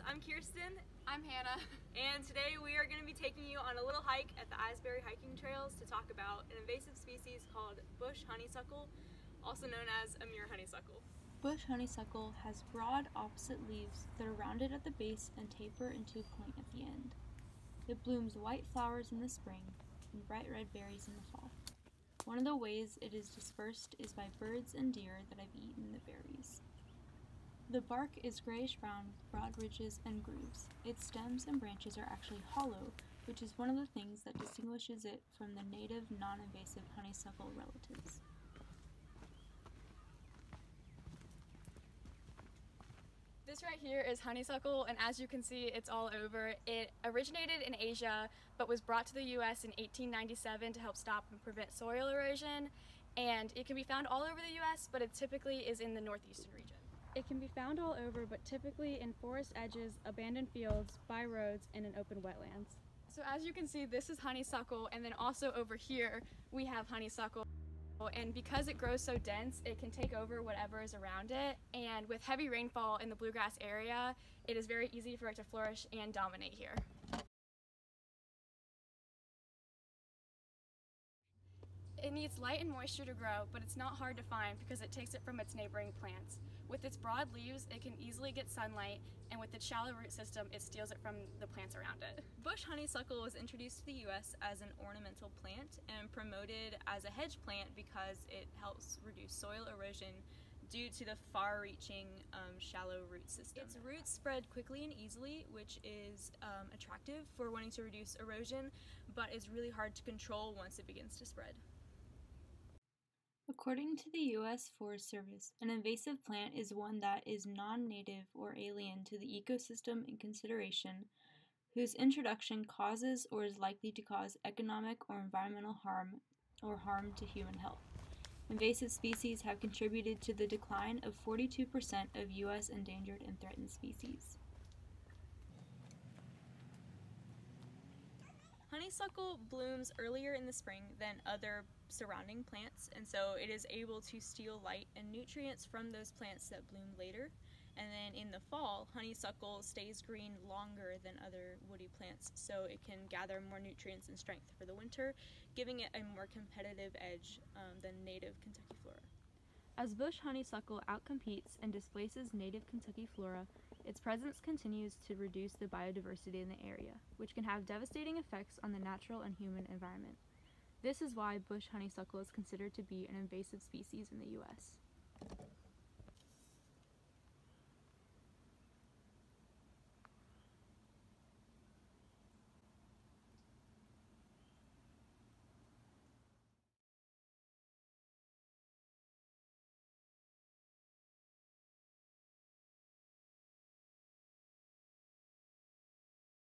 I'm Kirsten. I'm Hannah. And today we are going to be taking you on a little hike at the Asbury hiking trails to talk about an invasive species called bush honeysuckle, also known as Amur honeysuckle. Bush honeysuckle has broad, opposite leaves that are rounded at the base and taper into a point at the end. It blooms white flowers in the spring and bright red berries in the fall. One of the ways it is dispersed is by birds and deer that have eaten the berries. The bark is grayish-brown with broad ridges and grooves. Its stems and branches are actually hollow, which is one of the things that distinguishes it from the native non-invasive honeysuckle relatives. This right here is honeysuckle, and as you can see, it's all over. It originated in Asia, but was brought to the US in 1897 to help stop and prevent soil erosion, and it can be found all over the US, but it typically is in the northeastern region. It can be found all over, but typically in forest edges, abandoned fields, by roads, and in open wetlands. So as you can see, this is honeysuckle, and then also over here we have honeysuckle. And because it grows so dense, it can take over whatever is around it. And with heavy rainfall in the bluegrass area, it is very easy for it to flourish and dominate here. It needs light and moisture to grow, but it's not hard to find because it takes it from its neighboring plants. With its broad leaves, it can easily get sunlight, and with its shallow root system, it steals it from the plants around it. Bush honeysuckle was introduced to the US as an ornamental plant and promoted as a hedge plant because it helps reduce soil erosion due to the far-reaching shallow root system. Its roots spread quickly and easily, which is attractive for wanting to reduce erosion, but is really hard to control once it begins to spread. According to the U.S. Forest Service, an invasive plant is one that is non-native or alien to the ecosystem in consideration, whose introduction causes or is likely to cause economic or environmental harm or harm to human health. Invasive species have contributed to the decline of 42% of U.S. endangered and threatened species. Honeysuckle blooms earlier in the spring than other surrounding plants, and so it is able to steal light and nutrients from those plants that bloom later. And then in the fall, honeysuckle stays green longer than other woody plants, so it can gather more nutrients and strength for the winter, giving it a more competitive edge than native Kentucky flora. As bush honeysuckle outcompetes and displaces native Kentucky flora, its presence continues to reduce the biodiversity in the area, which can have devastating effects on the natural and human environment. This is why bush honeysuckle is considered to be an invasive species in the U.S.